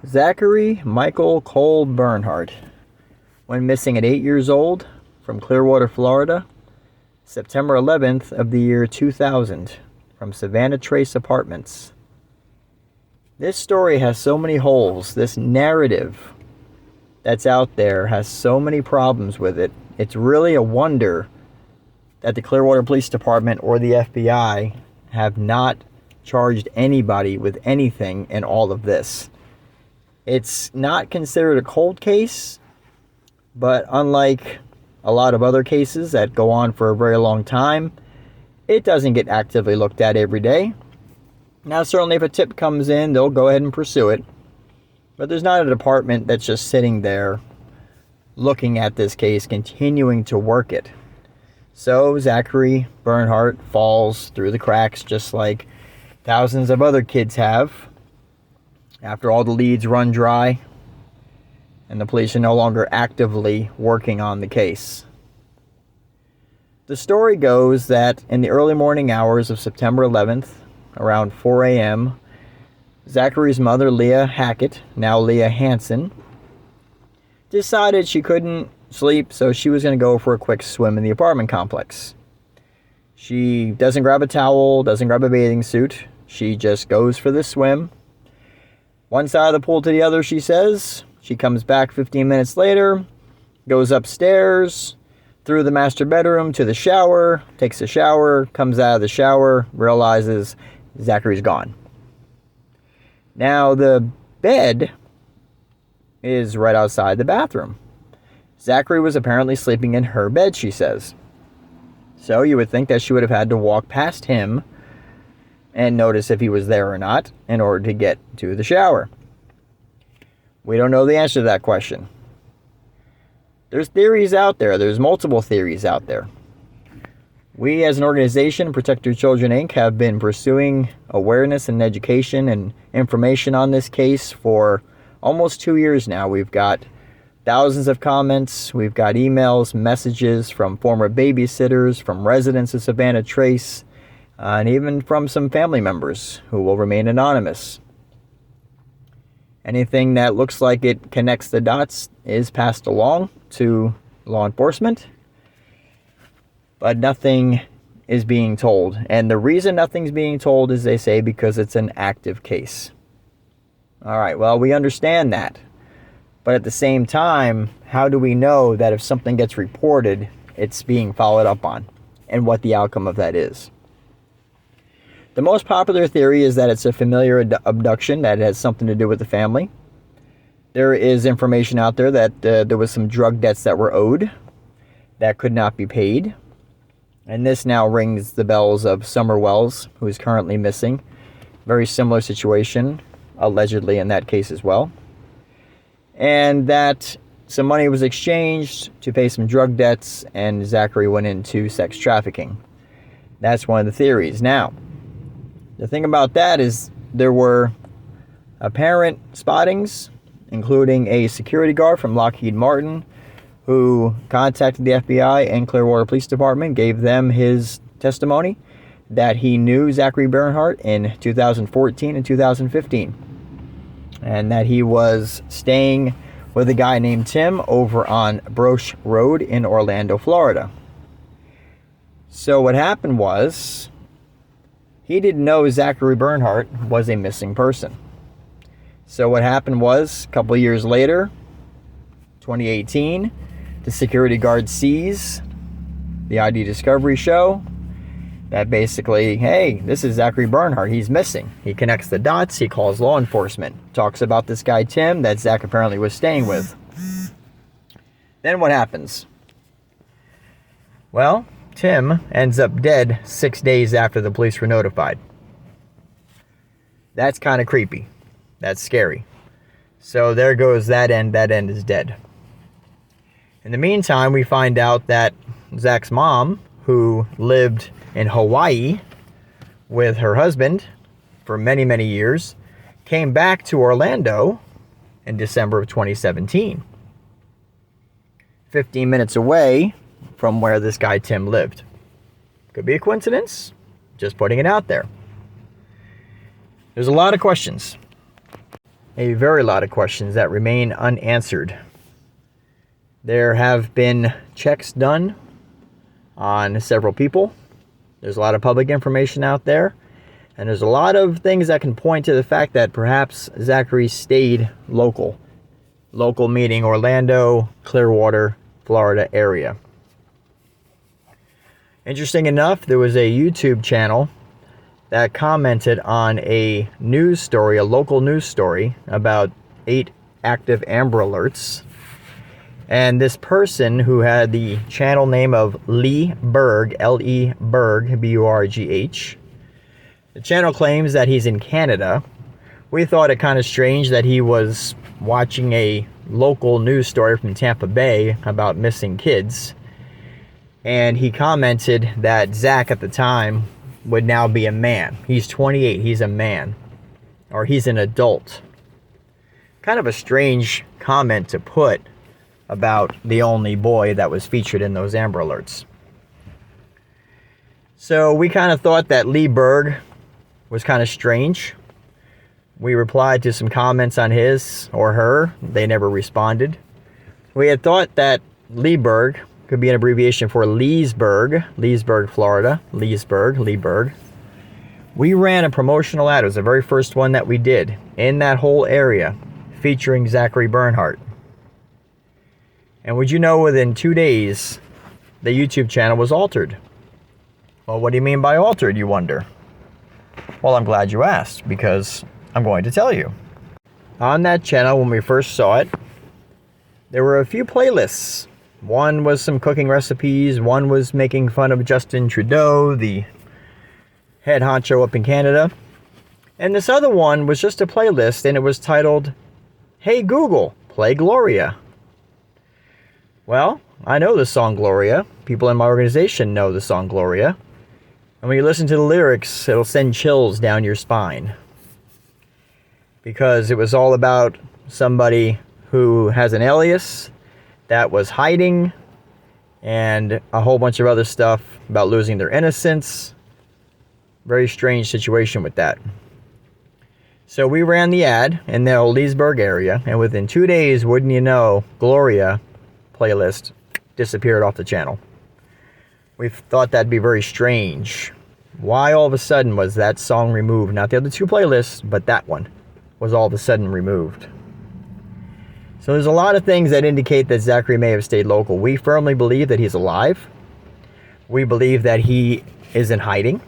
Zachary Michael Cole Bernhardt went missing at 8 years old from Clearwater, Florida, September 11th of the year 2000, from Savannah Trace Apartments. This story has so many holes. This narrative that's out there has so many problems with it. It's really a wonder that the Clearwater Police Department or the FBI have not charged anybody with anything in all of this. It's not considered a cold case, but unlike a lot of other cases that go on for a very long time, it doesn't get actively looked at every day. Now, certainly if a tip comes in, they'll go ahead and pursue it. But there's not a department that's just sitting there looking at this case, continuing to work it. So Zachary Bernhardt falls through the cracks just like thousands of other kids have after all the leads run dry and the police are no longer actively working on the case. The story goes that in the early morning hours of September 11th, around 4 a.m., Zachary's mother, Leah Hackett, now Leah Hansen, decided she couldn't sleep, so she was going to go for a quick swim in the apartment complex. She doesn't grab a towel, doesn't grab a bathing suit. She just goes for the swim. One side of the pool to the other, she says. She comes back 15 minutes later, goes upstairs, through the master bedroom to the shower, takes a shower, comes out of the shower, realizes Zachary's gone. Now, the bed is right outside the bathroom. Zachary was apparently sleeping in her bed, she says. So you would think that she would have had to walk past him and notice if he was there or not in order to get to the shower. We don't know the answer to that question. There's theories out there. There's multiple theories out there. We as an organization, Protect Your Children Inc., have been pursuing awareness and education and information on this case for almost 2 years now. We've got thousands of comments. We've got emails, messages from former babysitters, from residents of Savannah Trace, and even from some family members who will remain anonymous. Anything that looks like it connects the dots is passed along to law enforcement, but nothing is being told. And the reason nothing's being told is, they say, because it's an active case. All right, well, we understand that. But at the same time, how do we know that if something gets reported, it's being followed up on, and what the outcome of that is? The most popular theory is that it's a familiar abduction, that it has something to do with the family. There is information out there that there was some drug debts that were owed that could not be paid. And this now rings the bells of Summer Wells, who is currently missing. Very similar situation, allegedly, in that case as well. And that some money was exchanged to pay some drug debts, and Zachary went into sex trafficking. That's one of the theories. Now, the thing about that is there were apparent spottings, including a security guard from Lockheed Martin who contacted the FBI and Clearwater Police Department, gave them his testimony that he knew Zachary Bernhardt in 2014 and 2015, and that he was staying with a guy named Tim over on Broche Road in Orlando, Florida. So what happened was, he didn't know Zachary Bernhardt was a missing person. So what happened was, a couple of years later, 2018, the security guard sees the ID Discovery show that basically, hey, this is Zachary Bernhardt, he's missing. He connects the dots, he calls law enforcement, talks about this guy Tim that Zach apparently was staying with. Then what happens? Well, Tim ends up dead 6 days after the police were notified. That's kind of creepy. That's scary. So there goes that end. That end is dead. In the meantime, we find out that Zach's mom, who lived in Hawaii with her husband for many, many years, came back to Orlando in December of 2017. 15 minutes away from where this guy Tim lived. Could be a coincidence. Just putting it out there. There's a lot of questions. a very lot of questions that remain unanswered. There have been checks done on several people. There's a lot of public information out there. And there's a lot of things that can point to the fact that perhaps Zachary stayed local. Local meaning Orlando, Clearwater, Florida area. Interesting enough, there was a YouTube channel that commented on a news story, a local news story, about 8 active Amber Alerts. And this person who had the channel name of Lee Berg, L-E Berg, B-U-R-G-H, the channel claims that he's in Canada. We thought it kind of strange that he was watching a local news story from Tampa Bay about missing kids. And he commented that Zach at the time would now be a man. He's 28, he's a man. Or he's an adult. Kind of a strange comment to put about the only boy that was featured in those Amber Alerts. So we kind of thought that Lee Berg was kind of strange. We replied to some comments on his or her. They never responded. We had thought that Leeberg could be an abbreviation for Leesburg, Florida. Leesburg. We ran a promotional ad. It was the very first one that we did in that whole area featuring Zachary Bernhardt. And would you know, within 2 days, the YouTube channel was altered. Well, what do you mean by altered, you wonder? Well, I'm glad you asked, because I'm going to tell you. On that channel, when we first saw it, there were a few playlists. One was some cooking recipes, one was making fun of Justin Trudeau, the head honcho up in Canada. And this other one was just a playlist, and it was titled, "Hey Google, play Gloria." Well, I know the song Gloria. People in my organization know the song Gloria. And when you listen to the lyrics, it'll send chills down your spine. Because it was all about somebody who has an alias that was hiding, and a whole bunch of other stuff about losing their innocence. Very strange situation with that. So we ran the ad in the old Leesburg area, and within 2 days, wouldn't you know, Gloria playlist disappeared off the channel. We thought that'd be very strange. Why all of a sudden was that song removed? Not the other 2 playlists, but that one was all of a sudden removed. So there's a lot of things that indicate that Zachary may have stayed local. We firmly believe that he's alive. We believe that he is in hiding.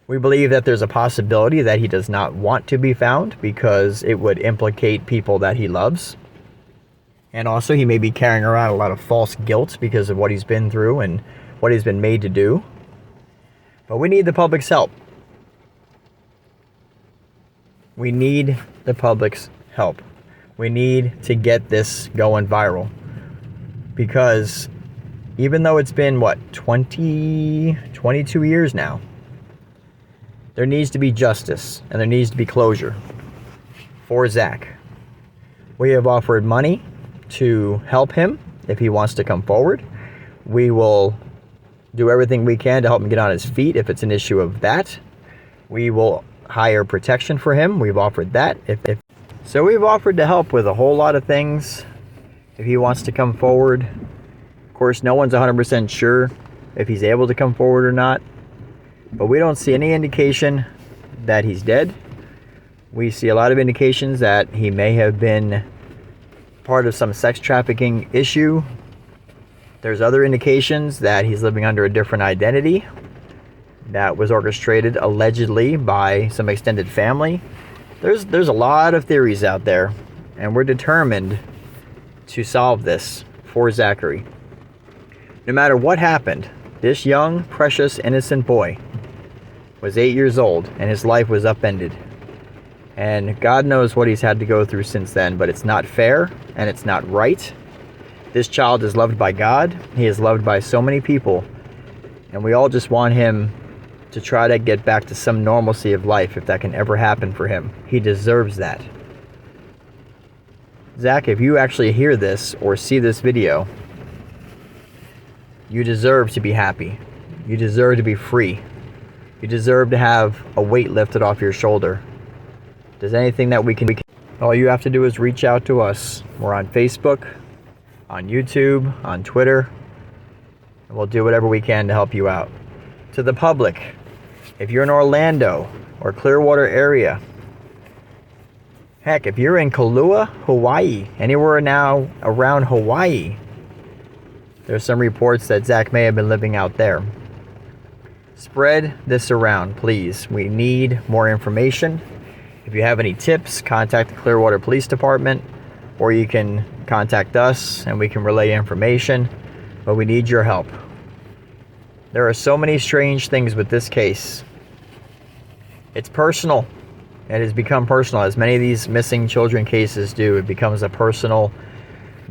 We believe that there's a possibility that he does not want to be found because it would implicate people that he loves. And also he may be carrying around a lot of false guilt because of what he's been through and what he's been made to do. But we need the public's help. We need the public's help. We need to get this going viral. Because even though it's been, 22 years now, there needs to be justice and there needs to be closure for Zach. We have offered money to help him if he wants to come forward. We will do everything we can to help him get on his feet if it's an issue of that. We will hire protection for him. We've offered that. So we've offered to help with a whole lot of things if he wants to come forward. Of course, no one's 100% sure if he's able to come forward or not. But we don't see any indication that he's dead. We see a lot of indications that he may have been part of some sex trafficking issue. There's other indications that he's living under a different identity that was orchestrated allegedly by some extended family. There's a lot of theories out there, and we're determined to solve this for Zachary. No matter what happened, this young, precious, innocent boy was 8 years old, and his life was upended. And God knows what he's had to go through since then, but it's not fair, and it's not right. This child is loved by God. He is loved by so many people, and we all just want him to try to get back to some normalcy of life, if that can ever happen for him. He deserves that. Zach, if you actually hear this or see this video, you deserve to be happy. You deserve to be free. You deserve to have a weight lifted off your shoulder. There's anything that we can... All you have to do is reach out to us. We're on Facebook, on YouTube, on Twitter, and we'll do whatever we can to help you out. To the public, if you're in Orlando or Clearwater area, heck, if you're in Kailua, Hawaii, anywhere now around Hawaii, there's some reports that Zach may have been living out there. Spread this around, please. We need more information. If you have any tips, contact the Clearwater Police Department, or you can contact us and we can relay information, but we need your help. There are so many strange things with this case. It's personal. It has become personal. As many of these missing children cases do, it becomes a personal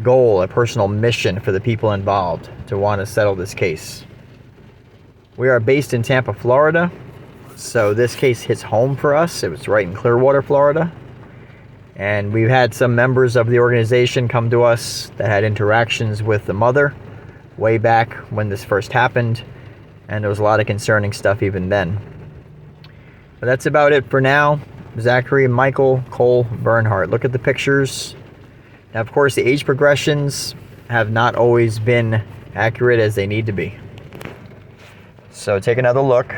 goal, a personal mission for the people involved to want to settle this case. We are based in Tampa, Florida, so this case hits home for us. It was right in Clearwater, Florida. And we've had some members of the organization come to us that had interactions with the mother way back when this first happened. And there was a lot of concerning stuff even then. But that's about it for now. Zachary and Michael Cole Bernhardt. Look at the pictures. Now, of course, the age progressions have not always been accurate as they need to be. So take another look.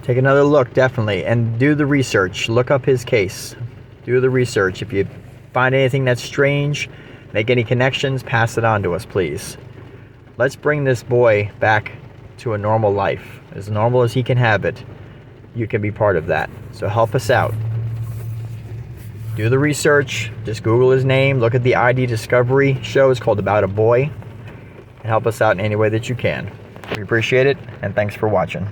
Take another look, definitely. And do the research. Look up his case. Do the research. If you find anything that's strange, make any connections, pass it on to us, please. Let's bring this boy back to a normal life. As normal as he can have it. You can be part of that. So help us out. Do the research. Just Google his name. Look at the ID Discovery show. It's called About a Boy. And help us out in any way that you can. We appreciate it, and thanks for watching.